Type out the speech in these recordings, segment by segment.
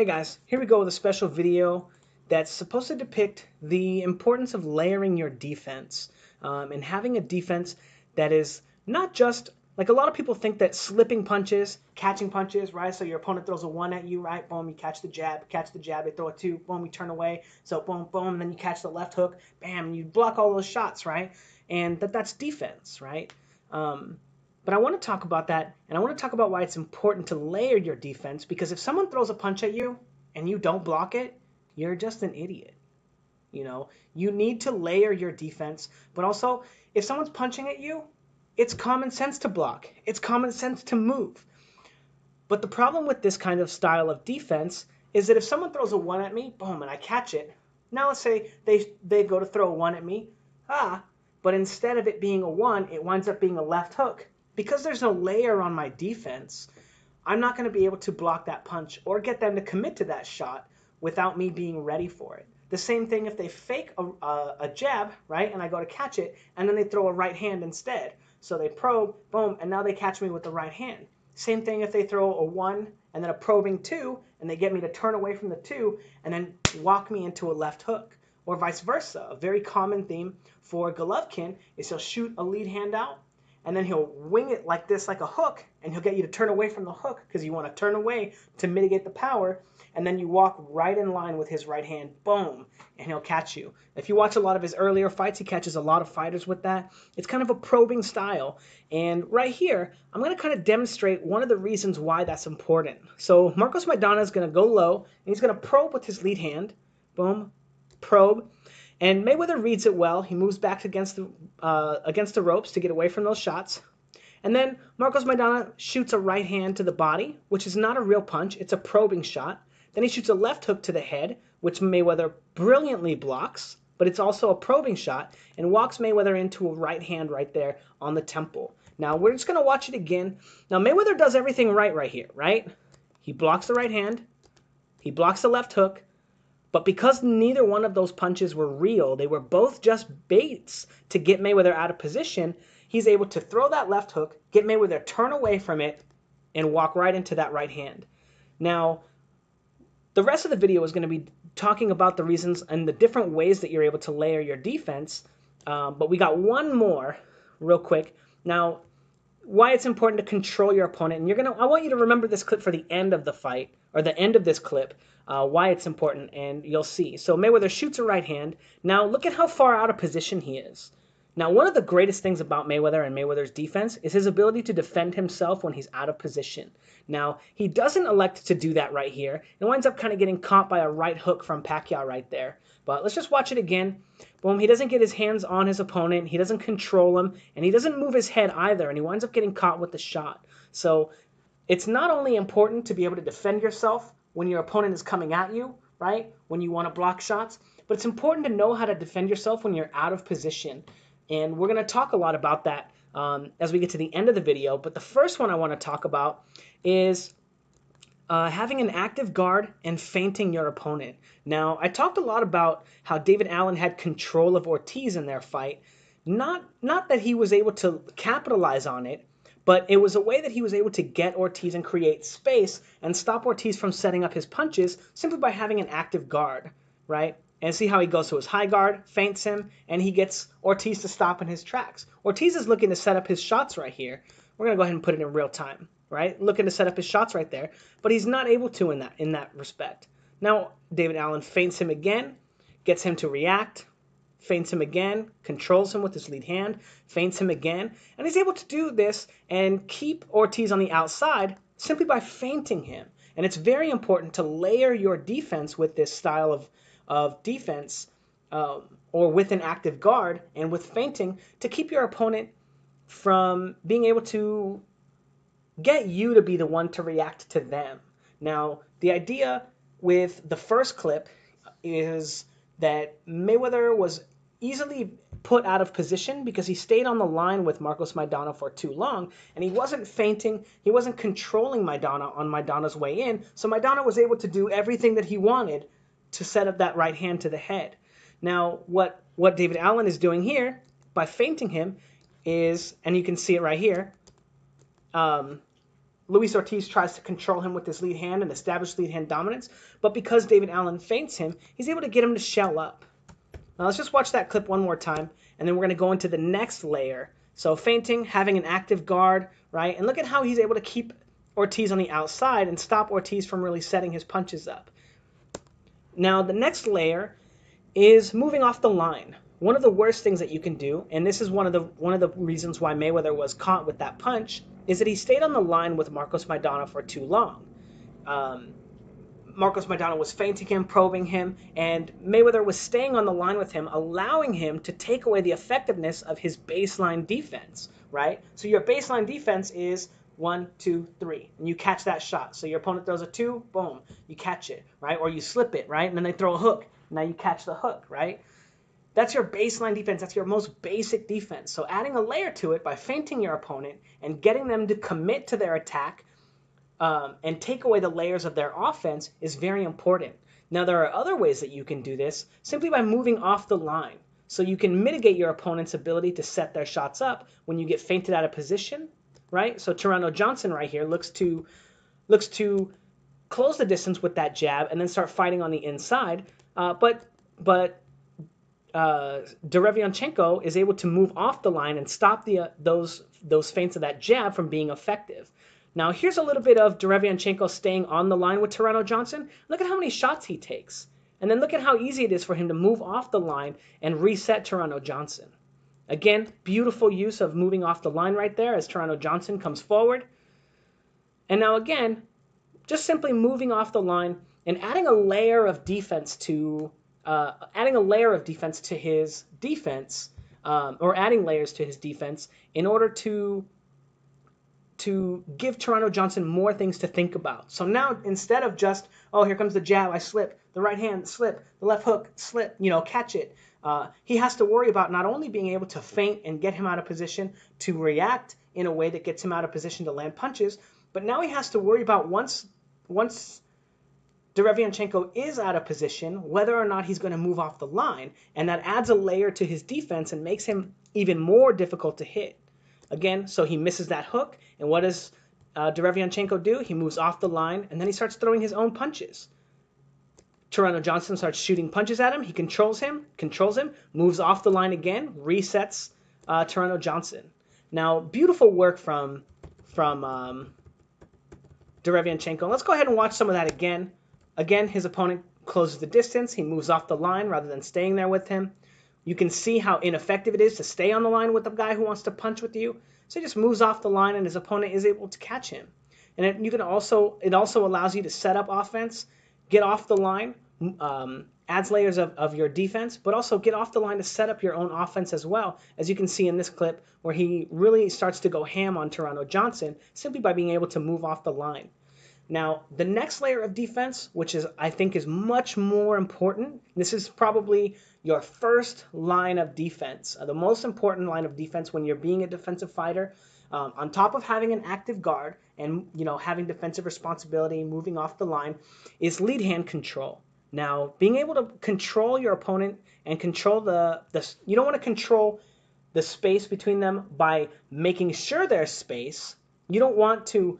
Hey guys, here we go with a special video that's supposed to depict the importance of layering your defense and having a defense that is not just like a lot of people think that slipping punches, catching punches, right? So your opponent throws a one at you, right? Boom, you catch the jab, they throw a two, boom, you turn away. So boom, boom, and then you catch the left hook, bam, and you block all those shots, right? And that's defense, right? But I want to talk about that, and I want to talk about why it's important to layer your defense, because if someone throws a punch at you and you don't block it, you're just an idiot. You know, you need to layer your defense, but also if someone's punching at you, it's common sense to block. It's common sense to move. But the problem with this kind of style of defense is that if someone throws a one at me, boom, and I catch it, now let's say they go to throw a one at me, but instead of it being a one, it winds up being a left hook. Because there's no layer on my defense, I'm not going to be able to block that punch or get them to commit to that shot without me being ready for it. The same thing if they fake a jab, right, and I go to catch it, and then they throw a right hand instead. So they probe, boom, and now they catch me with the right hand. Same thing if they throw a one and then a probing two, and they get me to turn away from the two and then walk me into a left hook. Or vice versa. A very common theme for Golovkin is he'll shoot a lead hand out, and then he'll wing it like this, like a hook, and he'll get you to turn away from the hook because you want to turn away to mitigate the power, and then you walk right in line with his right hand, boom, and he'll catch you. If you watch a lot of his earlier fights, he catches a lot of fighters with that. It's kind of a probing style, and right here, I'm going to kind of demonstrate one of the reasons why that's important. So Marcos Maidana is going to go low, and he's going to probe with his lead hand, boom, probe. And Mayweather reads it well. He moves back against the ropes to get away from those shots. And then Marcos Maidana shoots a right hand to the body, which is not a real punch. It's a probing shot. Then he shoots a left hook to the head, which Mayweather brilliantly blocks, but it's also a probing shot, and walks Mayweather into a right hand right there on the temple. Now, we're just going to watch it again. Now, Mayweather does everything right here, right? He blocks the right hand. He blocks the left hook. But because neither one of those punches were real, they were both just baits to get Mayweather out of position, he's able to throw that left hook, get Mayweather turn away from it, and walk right into that right hand. Now, the rest of the video is going to be talking about the reasons and the different ways that you're able to layer your defense, but we got one more real quick. Now, why it's important to control your opponent, and I want you to remember this clip for the end of the fight, or the end of this clip, why it's important, and you'll see. So Mayweather shoots a right hand. Now look at how far out of position he is. Now, one of the greatest things about Mayweather and Mayweather's defense is his ability to defend himself when he's out of position. Now, he doesn't elect to do that right here, and winds up kind of getting caught by a right hook from Pacquiao right there. But let's just watch it again. Boom, he doesn't get his hands on his opponent, he doesn't control him, and he doesn't move his head either, and he winds up getting caught with the shot. So it's not only important to be able to defend yourself when your opponent is coming at you, right, when you want to block shots, but it's important to know how to defend yourself when you're out of position. And we're going to talk a lot about that as we get to the end of the video. But the first one I want to talk about is having an active guard and feinting your opponent. Now, I talked a lot about how David Allen had control of Ortiz in their fight. Not that he was able to capitalize on it, but it was a way that he was able to get Ortiz and create space and stop Ortiz from setting up his punches simply by having an active guard, right? And see how he goes to his high guard, feints him, and he gets Ortiz to stop in his tracks. Ortiz is looking to set up his shots right here. We're going to go ahead and put it in real time, right? Looking to set up his shots right there, but he's not able to in that respect. Now, David Allen feints him again, gets him to react, feints him again, controls him with his lead hand, feints him again, and he's able to do this and keep Ortiz on the outside simply by feinting him. And it's very important to layer your defense with this style of defense or with an active guard and with feinting to keep your opponent from being able to get you to be the one to react to them. Now, the idea with the first clip is that Mayweather was easily put out of position because he stayed on the line with Marcos Maidana for too long, and he wasn't feinting, he wasn't controlling Maidana on Maidana's way in, so Maidana was able to do everything that he wanted to set up that right hand to the head. Now, what David Allen is doing here by feinting him is, and you can see it right here, Luis Ortiz tries to control him with his lead hand and establish lead hand dominance, but because David Allen feints him, he's able to get him to shell up. Now let's just watch that clip one more time, and then we're going to go into the next layer. So feinting, having an active guard, right? And look at how he's able to keep Ortiz on the outside and stop Ortiz from really setting his punches up. Now the next layer is moving off the line. One of the worst things that you can do, and this is one of the reasons why Mayweather was caught with that punch, is that he stayed on the line with Marcos Maidana for too long. Marcos Maidana was feinting him, probing him, and Mayweather was staying on the line with him, allowing him to take away the effectiveness of his baseline defense, right? So your baseline defense is 1, 2, 3, and you catch that shot. So your opponent throws a 2, boom, you catch it, right? Or you slip it, right? And then they throw a hook, now you catch the hook, right? That's your baseline defense. That's your most basic defense. So adding a layer to it by feinting your opponent and getting them to commit to their attack and take away the layers of their offense is very important. Now, there are other ways that you can do this simply by moving off the line. So you can mitigate your opponent's ability to set their shots up when you get feinted out of position, right? So Toronto Johnson right here looks to close the distance with that jab and then start fighting on the inside. But Derevyanchenko is able to move off the line and stop those feints of that jab from being effective. Now, here's a little bit of Derevyanchenko staying on the line with Toronto Johnson. Look at how many shots he takes. And then look at how easy it is for him to move off the line and reset Toronto Johnson. Again, beautiful use of moving off the line right there as Toronto Johnson comes forward. And now again, just simply moving off the line and adding a layer of defense to his defense, or adding layers to his defense in order to give Toronto Johnson more things to think about. So now instead of just, oh, here comes the jab, I slip, the right hand, slip, the left hook, slip, catch it, he has to worry about not only being able to feint and get him out of position to react in a way that gets him out of position to land punches, but now he has to worry about once Derevyanchenko is out of position, whether or not he's going to move off the line, and that adds a layer to his defense and makes him even more difficult to hit. Again, so he misses that hook, and what does Derevyanchenko do? He moves off the line, and then he starts throwing his own punches. Toronto Johnson starts shooting punches at him. He controls him, moves off the line again, resets Toronto Johnson. Now, beautiful work from Derevyanchenko. Let's go ahead and watch some of that again. Again, his opponent closes the distance. He moves off the line rather than staying there with him. You can see how ineffective it is to stay on the line with a guy who wants to punch with you. So he just moves off the line, and his opponent is able to catch him. And it also allows you to set up offense, get off the line, adds layers of your defense, but also get off the line to set up your own offense as well, as you can see in this clip where he really starts to go ham on Toronto Johnson simply by being able to move off the line. Now, the next layer of defense, which I think is much more important, this is probably your first line of defense, the most important line of defense when you're being a defensive fighter, on top of having an active guard and having defensive responsibility, moving off the line, is lead hand control. Now, being able to control your opponent and control you don't want to control the space between them by making sure there's space. You don't want to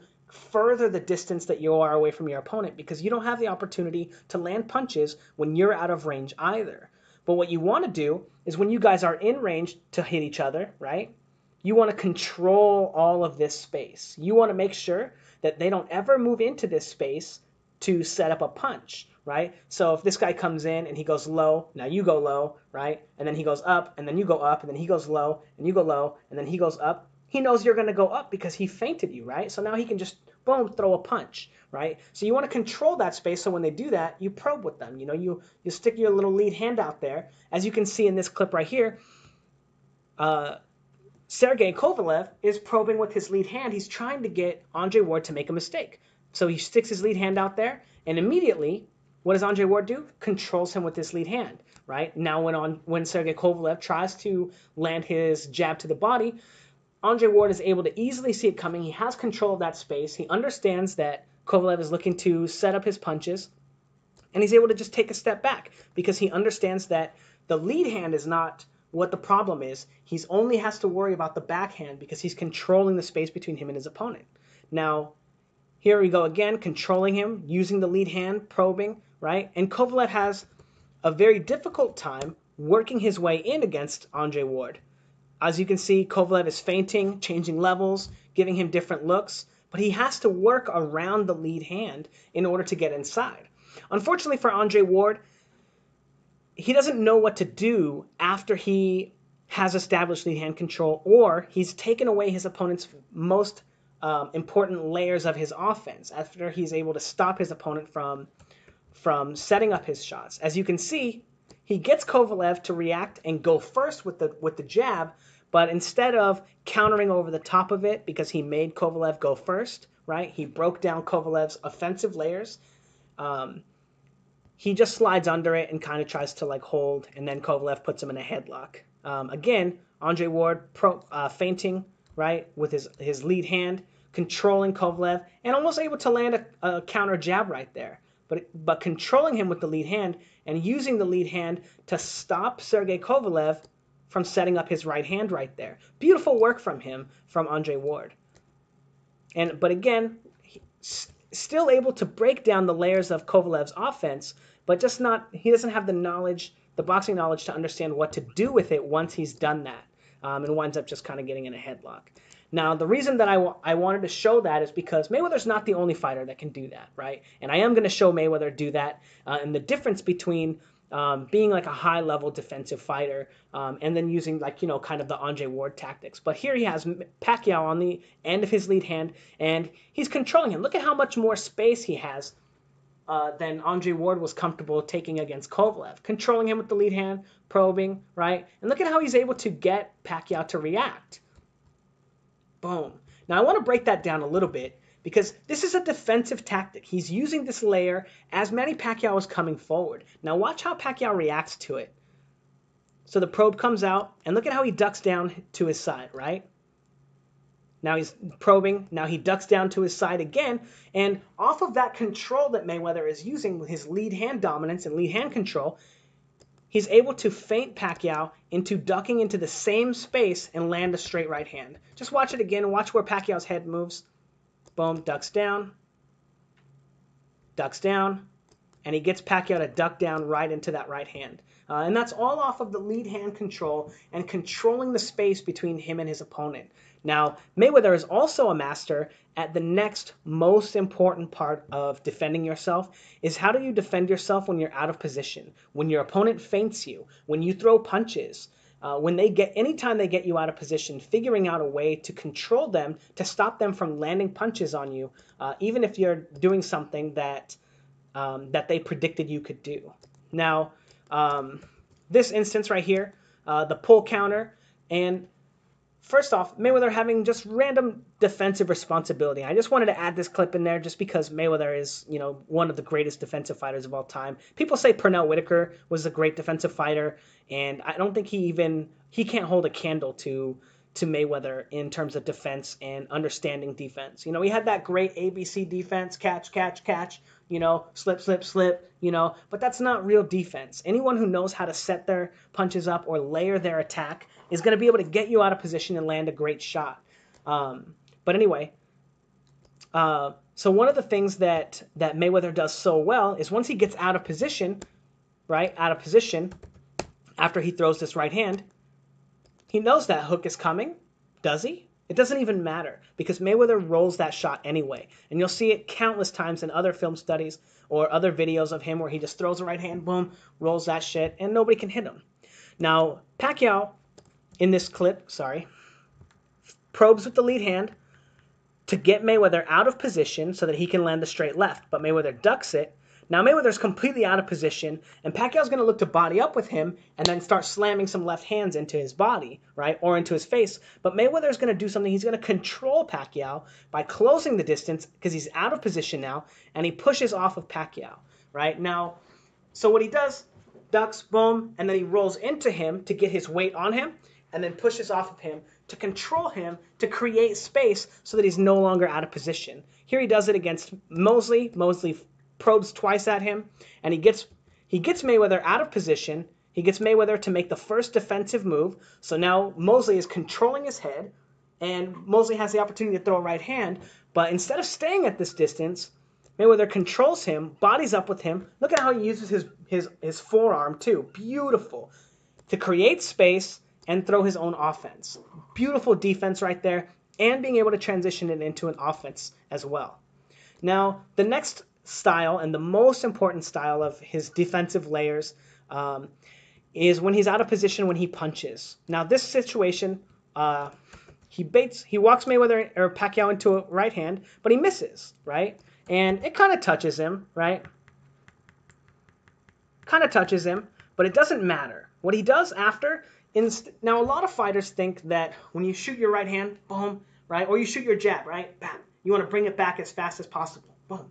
further the distance that you are away from your opponent because you don't have the opportunity to land punches when you're out of range either. But what you want to do is when you guys are in range to hit each other, right? You want to control all of this space. You want to make sure that they don't ever move into this space to set up a punch, right? So if this guy comes in and he goes low, now you go low, right? And then he goes up, and then you go up, and then he goes low, and you go low, and then he goes up. He knows you're going to go up because he feinted you, right? So now he can just, boom, throw a punch, right? So you want to control that space so when they do that, you probe with them. You stick your little lead hand out there. As you can see in this clip right here, Sergey Kovalev is probing with his lead hand. He's trying to get Andre Ward to make a mistake. So he sticks his lead hand out there, and immediately, what does Andre Ward do? Controls him with his lead hand, right? Now when Sergey Kovalev tries to land his jab to the body, Andre Ward is able to easily see it coming. He has control of that space. He understands that Kovalev is looking to set up his punches, and he's able to just take a step back because he understands that the lead hand is not what the problem is. He only has to worry about the backhand because he's controlling the space between him and his opponent. Now, Here we go again, controlling him, using the lead hand, probing, right? And Kovalev has a very difficult time working his way in against Andre Ward. As you can see, Kovalev is feinting, changing levels, giving him different looks, but he has to work around the lead hand in order to get inside. Unfortunately for Andre Ward, he doesn't know what to do after he has established lead hand control, or he's taken away his opponent's most important layers of his offense after he's able to stop his opponent from setting up his shots. As you can see, he gets Kovalev to react and go first with the jab, but instead of countering over the top of it because he made Kovalev go first, right? He broke down Kovalev's offensive layers. He just slides under it and kind of tries to like hold, and then Kovalev puts him in a headlock. Again, Andre Ward feinting, right, with his lead hand, controlling Kovalev, and almost able to land a counter jab right there. But controlling him with the lead hand and using the lead hand to stop Sergey Kovalev from setting up his right hand right there. Beautiful work from him, from Andre Ward. But again, still able to break down the layers of Kovalev's offense, but he doesn't have the knowledge, the boxing knowledge, to understand what to do with it once he's done that, and winds up just kind of getting in a headlock. Now, the reason that I wanted to show that is because Mayweather's not the only fighter that can do that, right? And I am going to show Mayweather do that, and the difference between being like a high-level defensive fighter and then using kind of the Andre Ward tactics. But here he has Pacquiao on the end of his lead hand, and he's controlling him. Look at how much more space he has than Andre Ward was comfortable taking against Kovalev. Controlling him with the lead hand, probing, right? And look at how he's able to get Pacquiao to react. Boom. Now, I want to break that down a little bit because this is a defensive tactic. He's using this layer as Manny Pacquiao is coming forward. Now, watch how Pacquiao reacts to it. So the probe comes out, and look at how he ducks down to his side, right? Now he's probing. Now he ducks down to his side again. And off of that control that Mayweather is using with his lead hand dominance and lead hand control, he's able to feint Pacquiao into ducking into the same space and land a straight right hand. Just watch it again. Watch where Pacquiao's head moves. Boom, ducks down, and he gets Pacquiao to duck down right into that right hand. And that's all off of the lead hand control and controlling the space between him and his opponent. Now, Mayweather is also a master at the next most important part of defending yourself is how do you defend yourself when you're out of position, when your opponent feints you, when you throw punches, anytime they get you out of position, figuring out a way to control them, to stop them from landing punches on you, even if you're doing something that they predicted you could do. Now, this instance right here, the pull counter, and first off, Mayweather having just random defensive responsibility. I just wanted to add this clip in there just because Mayweather is, one of the greatest defensive fighters of all time. People say Pernell Whitaker was a great defensive fighter, and I don't think he can't hold a candle to Mayweather in terms of defense and understanding defense. He had that great ABC defense, catch, catch, catch, slip, slip, slip, but that's not real defense. Anyone who knows how to set their punches up or layer their attack is going to be able to get you out of position and land a great shot. But anyway, so one of the things that Mayweather does so well is once he gets out of position, right, after he throws this right hand, he knows that hook is coming. Does he? It doesn't even matter because Mayweather rolls that shot anyway. And you'll see it countless times in other film studies or other videos of him where he just throws a right hand, boom, rolls that shit, and nobody can hit him. Now, Pacquiao, in this clip, probes with the lead hand to get Mayweather out of position so that he can land the straight left. But Mayweather ducks it. Now Mayweather's completely out of position, and Pacquiao's going to look to body up with him and then start slamming some left hands into his body, right, or into his face. But Mayweather's going to do something. He's going to control Pacquiao by closing the distance because he's out of position now, and he pushes off of Pacquiao, right? Now, so what he does, ducks, boom, and then he rolls into him to get his weight on him, and then pushes off of him to control him, to create space so that he's no longer out of position. Here he does it against Mosley. Mosley probes twice at him, and he gets Mayweather out of position. He gets Mayweather to make the first defensive move. So now Mosley is controlling his head, and Mosley has the opportunity to throw a right hand, but instead of staying at this distance, Mayweather controls him, bodies up with him. Look at how he uses his forearm too. Beautiful. To create space and throw his own offense. Beautiful defense right there, and being able to transition it into an offense as well. Now, the next style and the most important style of his defensive layers is when he's out of position when he punches. Now, this situation, he walks Mayweather or Pacquiao into a right hand, but he misses, right? And it kind of touches him, right? Kind of touches him, but it doesn't matter. What he does after, now a lot of fighters think that when you shoot your right hand, boom, right? Or you shoot your jab, right? Bam. You want to bring it back as fast as possible. Boom,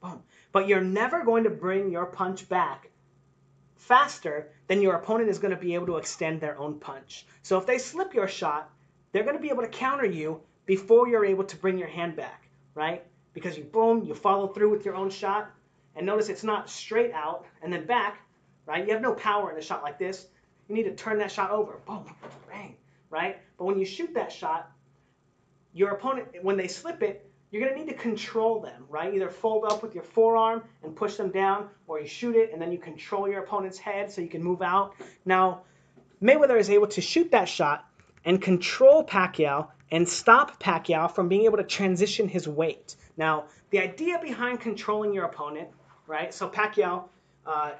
boom. But you're never going to bring your punch back faster than your opponent is going to be able to extend their own punch. So if they slip your shot, they're going to be able to counter you before you're able to bring your hand back, right? Because you follow through with your own shot, and notice it's not straight out and then back, right? You have no power in a shot like this. You need to turn that shot over, boom, bang, right? But when you shoot that shot, your opponent, when they slip it, you're going to need to control them, right? Either fold up with your forearm and push them down, or you shoot it and then you control your opponent's head so you can move out. Now, Mayweather is able to shoot that shot and control Pacquiao and stop Pacquiao from being able to transition his weight. Now, the idea behind controlling your opponent, right? So Pacquiao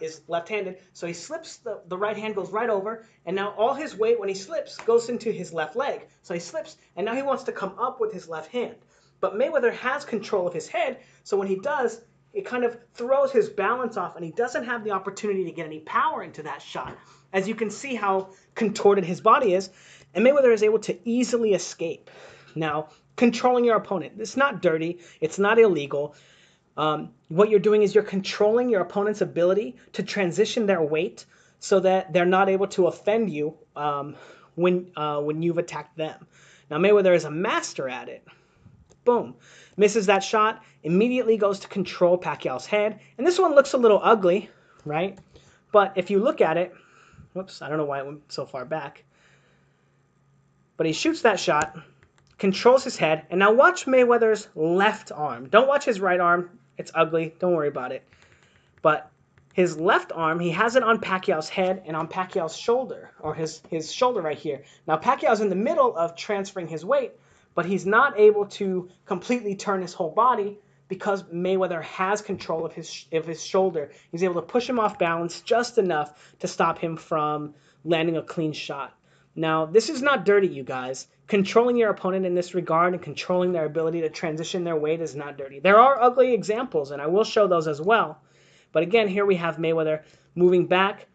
is left-handed, so he slips, the right hand goes right over, and now all his weight when he slips goes into his left leg. So he slips, and now he wants to come up with his left hand. But Mayweather has control of his head, so when he does, it kind of throws his balance off, and he doesn't have the opportunity to get any power into that shot. As you can see how contorted his body is, and Mayweather is able to easily escape. Now, controlling your opponent, it's not dirty, it's not illegal. What you're doing is you're controlling your opponent's ability to transition their weight so that they're not able to offend you when you've attacked them. Now, Mayweather is a master at it. Boom. Misses that shot, immediately goes to control Pacquiao's head. And this one looks a little ugly, right? But if you look at it, whoops, I don't know why it went so far back. But he shoots that shot, controls his head, and now watch Mayweather's left arm. Don't watch his right arm. It's ugly. Don't worry about it. But his left arm, he has it on Pacquiao's head and on Pacquiao's shoulder, or his shoulder right here. Now, Pacquiao's in the middle of transferring his weight, but he's not able to completely turn his whole body because Mayweather has control of his shoulder. He's able to push him off balance just enough to stop him from landing a clean shot. Now, this is not dirty, you guys. Controlling your opponent in this regard and controlling their ability to transition their weight is not dirty. There are ugly examples, and I will show those as well. But again, here we have Mayweather moving back,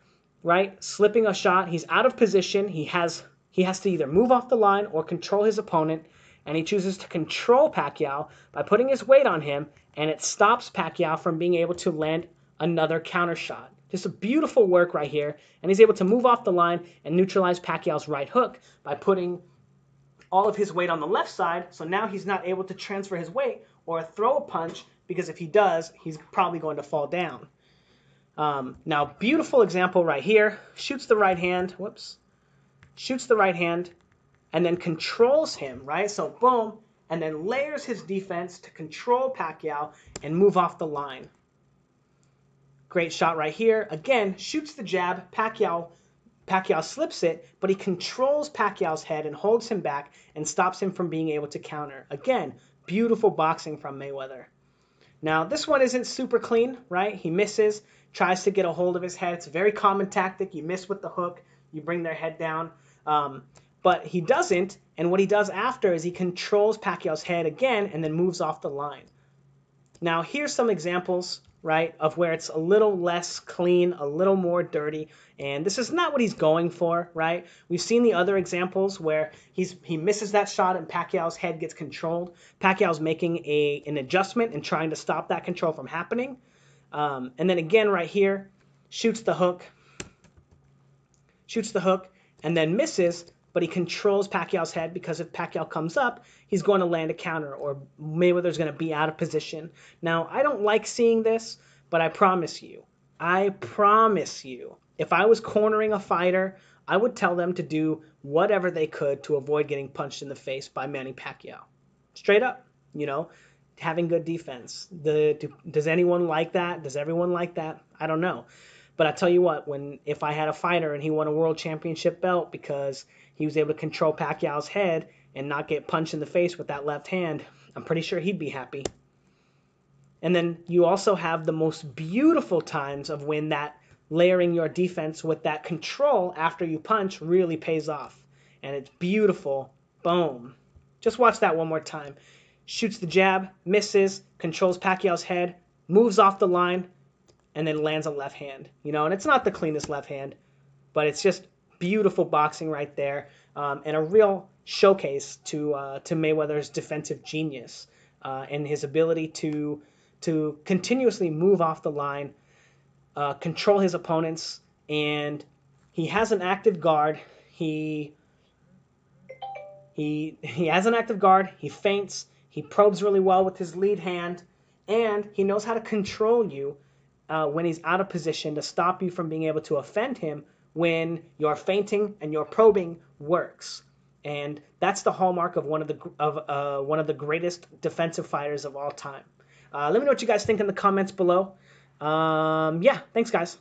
right, slipping a shot. He's out of position. He has to either move off the line or control his opponent, and he chooses to control Pacquiao by putting his weight on him, and it stops Pacquiao from being able to land another counter shot. Just a beautiful work right here, and he's able to move off the line and neutralize Pacquiao's right hook by putting all of his weight on the left side, so now he's not able to transfer his weight or throw a punch, because if he does, he's probably going to fall down. Now, beautiful example right here. Shoots the right hand, shoots the right hand, and then controls him, right? So boom, and then layers his defense to control Pacquiao and move off the line. Great shot right here. Again, shoots the jab. Pacquiao slips it, but he controls Pacquiao's head and holds him back and stops him from being able to counter. Again, beautiful boxing from Mayweather. Now, this one isn't super clean, right? He misses, tries to get a hold of his head. It's a very common tactic. You miss with the hook, you bring their head down. But he doesn't, and what he does after is he controls Pacquiao's head again and then moves off the line. Now, here's some examples, right, of where it's a little less clean, a little more dirty, and this is not what he's going for, right? We've seen the other examples where he misses that shot and Pacquiao's head gets controlled. Pacquiao's making an adjustment and trying to stop that control from happening. And then again right here, shoots the hook, and then misses, but he controls Pacquiao's head because if Pacquiao comes up, he's going to land a counter or Mayweather's going to be out of position. Now, I don't like seeing this, but I promise you, if I was cornering a fighter, I would tell them to do whatever they could to avoid getting punched in the face by Manny Pacquiao. Straight up, you know, having good defense. Does anyone like that? Does everyone like that? I don't know. But I tell you what, if I had a fighter and he won a world championship belt because he was able to control Pacquiao's head and not get punched in the face with that left hand, I'm pretty sure he'd be happy. And then you also have the most beautiful times of when that layering your defense with that control after you punch really pays off. And it's beautiful. Boom. Just watch that one more time. Shoots the jab, misses, controls Pacquiao's head, moves off the line, and then lands a left hand. And it's not the cleanest left hand, but it's just beautiful boxing right there, and a real showcase to Mayweather's defensive genius, and his ability to continuously move off the line, control his opponents, and he has an active guard. He has an active guard. He feints. He probes really well with his lead hand, and he knows how to control you when he's out of position to stop you from being able to offend him when your feinting and your probing works. And that's the hallmark of one of the greatest defensive fighters of all time. Let me know what you guys think in the comments below. Yeah, thanks guys.